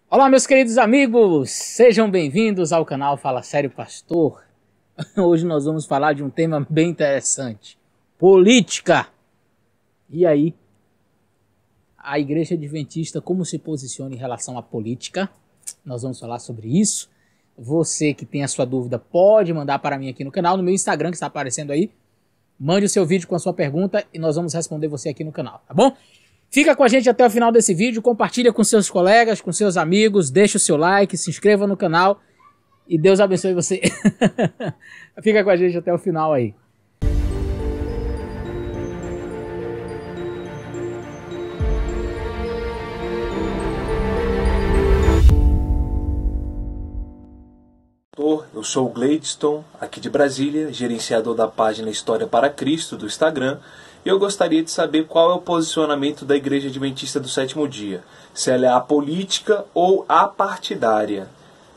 Olá, meus queridos amigos, sejam bem-vindos ao canal Fala Sério Pastor. Hoje nós vamos falar de um tema bem interessante: política. E aí, a Igreja Adventista, como se posiciona em relação à política? Nós vamos falar sobre isso. Você que tem a sua dúvida pode mandar para mim aqui no canal, no meu Instagram que está aparecendo aí. Mande o seu vídeo com a sua pergunta e nós vamos responder você aqui no canal, tá bom? Fica com a gente até o final desse vídeo, compartilha com seus colegas, com seus amigos, deixa o seu like, se inscreva no canal e Deus abençoe você. Fica com a gente até o final aí. Eu sou o Gladstone, aqui de Brasília, gerenciador da página História para Cristo do Instagram, e eu gostaria de saber qual é o posicionamento da Igreja Adventista do Sétimo Dia, se ela é apolítica ou apartidária.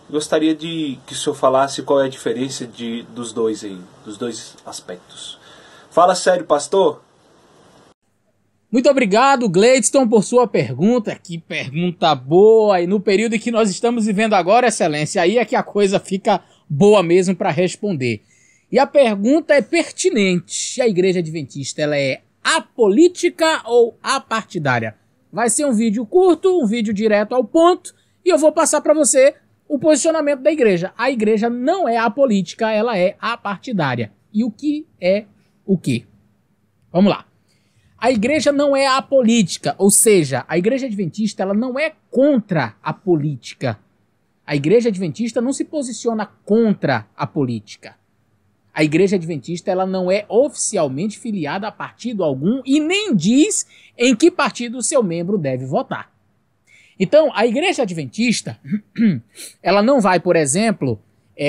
Gostaria de que o senhor falasse qual é a diferença dos dois aspectos. Fala sério, pastor! Muito obrigado, Gladstone, por sua pergunta. Que pergunta boa! E no período em que nós estamos vivendo agora, Excelência, aí é que a coisa fica boa mesmo para responder. E a pergunta é pertinente. A Igreja Adventista, ela é apolítica ou apartidária? Vai ser um vídeo curto, um vídeo direto ao ponto, e eu vou passar para você o posicionamento da igreja. A igreja não é apolítica, ela é apartidária. E o que é o quê? Vamos lá. A igreja não é apolítica, ou seja, a Igreja Adventista ela não é contra a política. A Igreja Adventista não se posiciona contra a política. A Igreja Adventista ela não é oficialmente filiada a partido algum e nem diz em que partido o seu membro deve votar. Então, a Igreja Adventista ela não vai, por exemplo,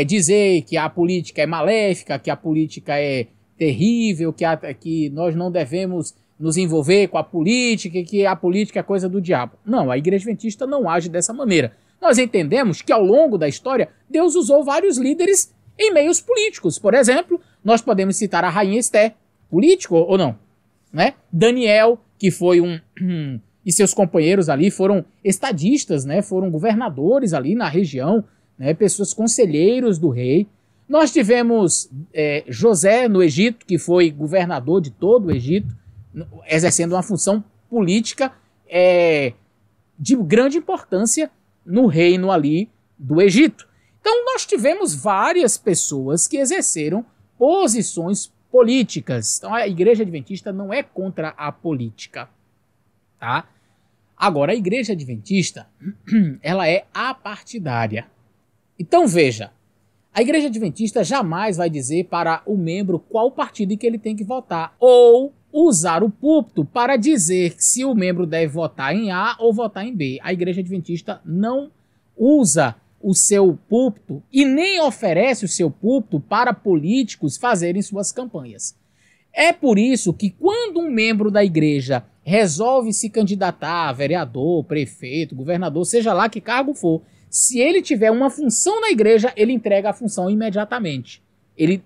dizer que a política é maléfica, que a política é terrível, que nós não devemos nos envolver com a política, que a política é coisa do diabo. Não, a Igreja Adventista não age dessa maneira. Nós entendemos que ao longo da história, Deus usou vários líderes em meios políticos. Por exemplo, nós podemos citar a Rainha Esté, político ou não, né? Daniel, que foi e seus companheiros ali foram estadistas, né? Foram governadores ali na região, né? Pessoas conselheiros do rei. Nós tivemos José no Egito, que foi governador de todo o Egito, exercendo uma função política de grande importância no reino ali do Egito. Então nós tivemos várias pessoas que exerceram posições políticas. Então a Igreja Adventista não é contra a política, tá? Agora a Igreja Adventista, ela é apartidária. Então veja, a Igreja Adventista jamais vai dizer para o membro qual partido que ele tem que votar, ou usar o púlpito para dizer se o membro deve votar em A ou votar em B. A Igreja Adventista não usa o seu púlpito e nem oferece o seu púlpito para políticos fazerem suas campanhas. É por isso que quando um membro da igreja resolve se candidatar a vereador, prefeito, governador, seja lá que cargo for, se ele tiver uma função na igreja, ele entrega a função imediatamente. Ele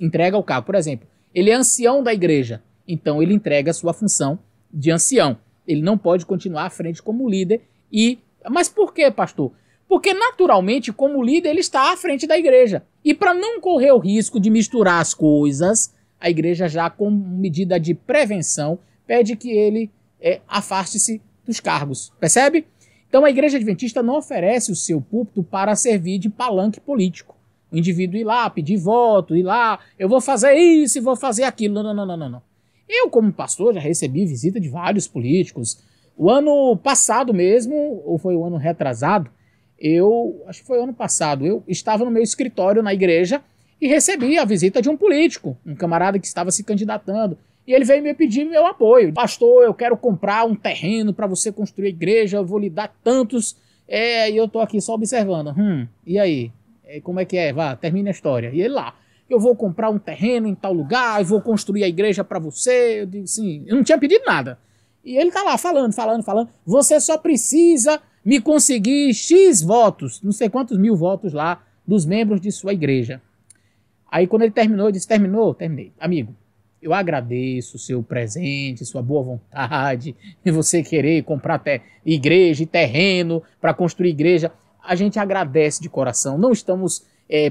entrega o cargo. Por exemplo, ele é ancião da igreja, então ele entrega a sua função de ancião. Ele não pode continuar à frente como líder. Mas por quê, pastor? Porque naturalmente, como líder, ele está à frente da igreja. E para não correr o risco de misturar as coisas, a igreja já com medida de prevenção pede que ele afaste-se dos cargos. Percebe? Então a Igreja Adventista não oferece o seu púlpito para servir de palanque político. O indivíduo ir lá, pedir voto, ir lá, eu vou fazer isso e vou fazer aquilo. Não. Eu, como pastor, já recebi visita de vários políticos. O ano passado mesmo, ou foi o ano retrasado, acho que foi o ano passado, eu estava no meu escritório na igreja e recebi a visita de um político, um camarada que estava se candidatando. E ele veio me pedir meu apoio. Pastor, eu quero comprar um terreno para você construir a igreja, eu vou lhe dar tantos. E eu tô aqui só observando. E aí? Como é que é? Vá, termina a história. E ele lá, eu vou comprar um terreno em tal lugar, eu vou construir a igreja para você. Eu digo assim, eu não tinha pedido nada. E ele tá lá falando. Você só precisa me conseguir X votos, não sei quantos mil votos lá, dos membros de sua igreja. Aí quando ele terminou, eu disse, terminou? Terminei. Amigo, Eu agradeço o seu presente, sua boa vontade, e você querer comprar igreja e terreno para construir igreja. A gente agradece de coração. Não estamos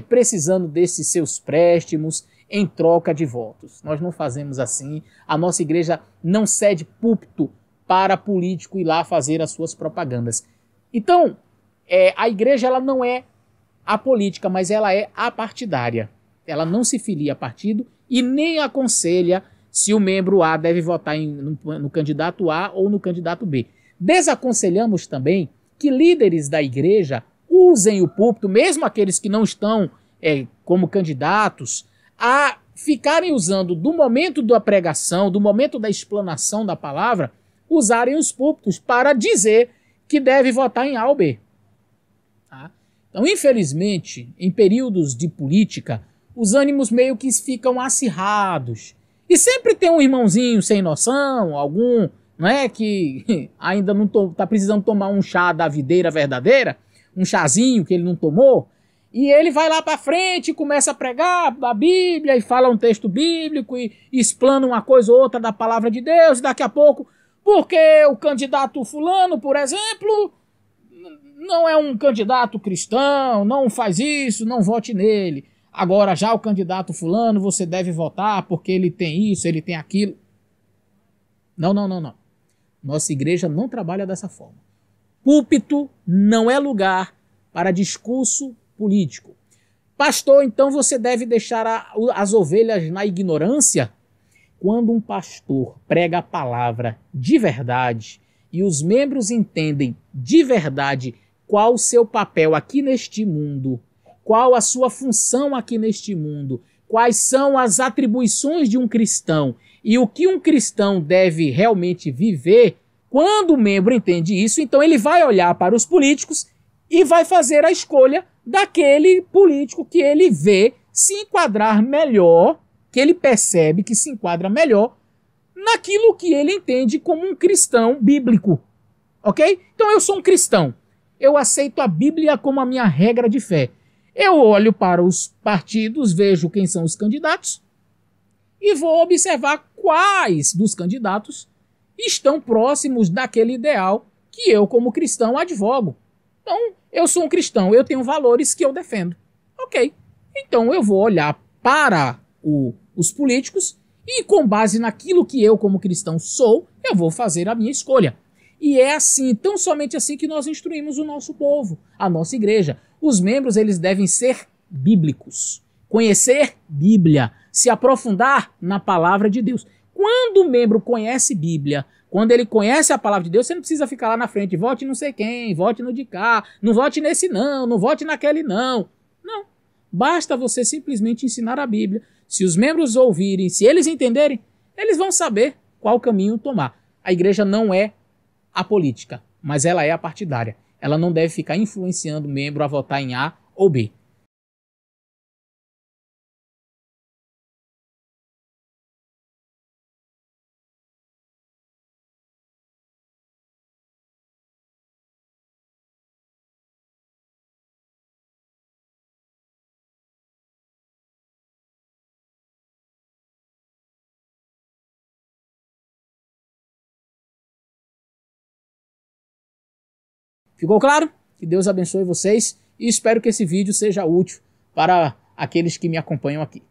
precisando desses seus préstimos em troca de votos. Nós não fazemos assim. A nossa igreja não cede púlpito para político ir lá fazer as suas propagandas. Então, a igreja ela não é apolítica, mas ela é apartidária. Ela não se filia a partido e nem aconselha se o membro A deve votar no candidato A ou no candidato B. Desaconselhamos também que líderes da igreja usem o púlpito, mesmo aqueles que não estão como candidatos, a ficarem usando do momento da pregação, do momento da explanação da palavra, usarem os púlpitos para dizer que deve votar em A ou B. Tá? Então, infelizmente, em períodos de política, os ânimos meio que ficam acirrados. E sempre tem um irmãozinho sem noção, algum, não é, que ainda não está precisando tomar um chá da videira verdadeira, um chazinho que ele não tomou, e ele vai lá para frente e começa a pregar a Bíblia e fala um texto bíblico e explana uma coisa ou outra da palavra de Deus, e daqui a pouco, porque o candidato fulano, por exemplo, não é um candidato cristão, não faz isso, não vote nele. Agora já o candidato fulano, você deve votar porque ele tem isso, ele tem aquilo. Não. Nossa igreja não trabalha dessa forma. Púlpito não é lugar para discurso político. Pastor, então você deve deixar as ovelhas na ignorância? Quando um pastor prega a palavra de verdade e os membros entendem de verdade qual o seu papel aqui neste mundo, qual a sua função aqui neste mundo, quais são as atribuições de um cristão e o que um cristão deve realmente viver, quando o membro entende isso, então ele vai olhar para os políticos e vai fazer a escolha daquele político que ele vê se enquadrar melhor, que ele percebe que se enquadra melhor naquilo que ele entende como um cristão bíblico. Ok? Então eu sou um cristão. Eu aceito a Bíblia como a minha regra de fé. Eu olho para os partidos, vejo quem são os candidatos e vou observar quais dos candidatos estão próximos daquele ideal que eu, como cristão, advogo. Então, eu sou um cristão, eu tenho valores que eu defendo. Ok, então eu vou olhar para os políticos e, com base naquilo que eu, como cristão, sou, eu vou fazer a minha escolha. E é assim, tão somente assim que nós instruímos o nosso povo, a nossa igreja. Os membros, eles devem ser bíblicos, conhecer Bíblia, se aprofundar na palavra de Deus. Quando o membro conhece Bíblia, quando ele conhece a palavra de Deus, você não precisa ficar lá na frente, vote não sei quem, vote no de cá, não vote nesse não vote naquele não. Não, basta você simplesmente ensinar a Bíblia. Se os membros ouvirem, se eles entenderem, eles vão saber qual caminho tomar. A igreja não é apolítica, mas ela é apartidária. Ela não deve ficar influenciando o membro a votar em A ou B. Ficou claro? Que Deus abençoe vocês e espero que esse vídeo seja útil para aqueles que me acompanham aqui.